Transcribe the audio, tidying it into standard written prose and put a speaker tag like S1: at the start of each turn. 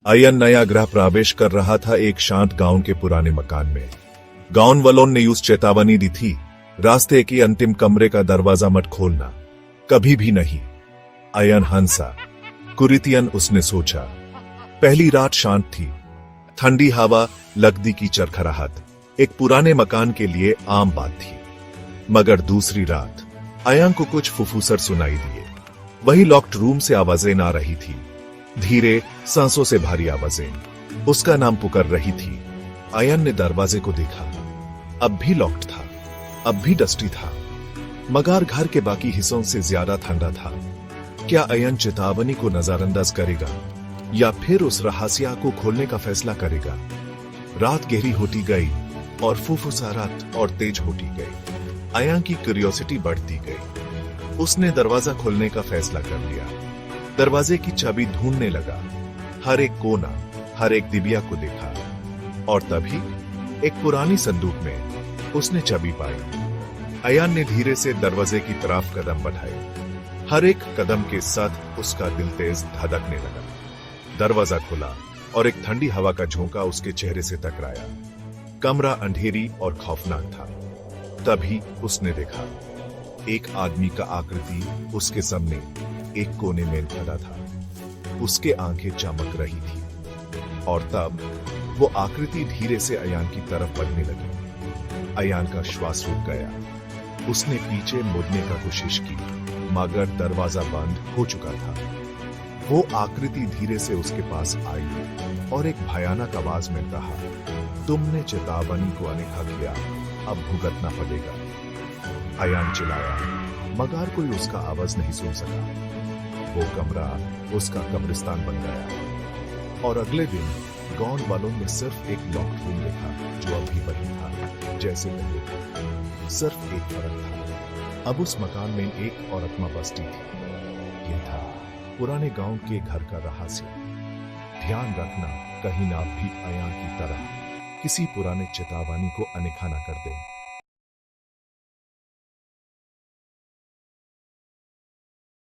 S1: अयन नया गृह प्रवेश कर रहा था एक शांत गांव के पुराने मकान में। गांव वालों ने उस चेतावनी दी थी, रास्ते के अंतिम कमरे का दरवाजा मत खोलना, कभी भी नहीं। अयन हंसा। कुरितियन, उसने सोचा। पहली रात शांत थी, ठंडी हवा, लकड़ी की चरखराहट एक पुराने मकान के लिए आम बात थी। मगर दूसरी रात अयन को कुछ फुफुसर सुनाई दिए। वही लॉक्ड रूम से आवाजें आ रही थी, धीरे, सांसों से भारी आवाजें। उसका नाम पुकार रही थी। अयन ने दरवाजे को देखा। अब भी लॉक्ड था, अब भी डस्टी था, मगर घर के बाकी हिस्सों से ज्यादा ठंडा था। क्या अयन चेतावनी को नजरअंदाज करेगा या फिर उस रहस्य को खोलने का फैसला करेगा? रात गहरी होती गई और फुफुसाहट और तेज होती गई। अयन की क्यूरियोसिटी बढ़ती गई। उसने दरवाजा खोलने का फैसला कर लिया। दरवाजे की चाबी ढूंढने लगा। हर एक कोना, हर एक डिबिया को देखा और तभी एक पुरानी संदूक में उसने चाबी पाई। अयन ने धीरे से दरवाजे की तरफ कदम बढ़ाए। हर एक कदम के साथ उसका दिल तेज धड़कने लगा। दरवाजा खुला और एक ठंडी हवा का झोंका उसके चेहरे से टकराया। कमरा अंधेरी और खौफनाक था। तभी उसने देखा, एक आदमी का आकृति उसके सामने एक कोने में खड़ा था। उसके आंखें चमक रही थी और तब वो आकृति धीरे से अयन की तरफ बढ़ने लगी। अयन का श्वास रुक गया। उसने पीछे मुड़ने का कोशिश की, मगर दरवाजा बंद हो चुका था। वो आकृति धीरे से उसके पास आई और एक भयानक आवाज में कहा, तुमने चेतावनी को अनदेखा किया, अब भुगतना पड़ेगा। अयन चिल्लाया, मगर कोई उसका आवाज नहीं सुन सका। वो कमरा उसका कब्रिस्तान बन गया और अगले दिन गांव वालों ने सिर्फ एक लॉक्ड रूम देखा जो अभी वही था जैसे पहले था। सिर्फ एक फर्क था, अब उस मकान में एक औरत मां बसती थी। यह था पुराने गांव के घर का रहस्य। ध्यान रखना, कहीं ना भी अयन की तरह किसी पुराने चेतावनी को अनदेखा न कर दें।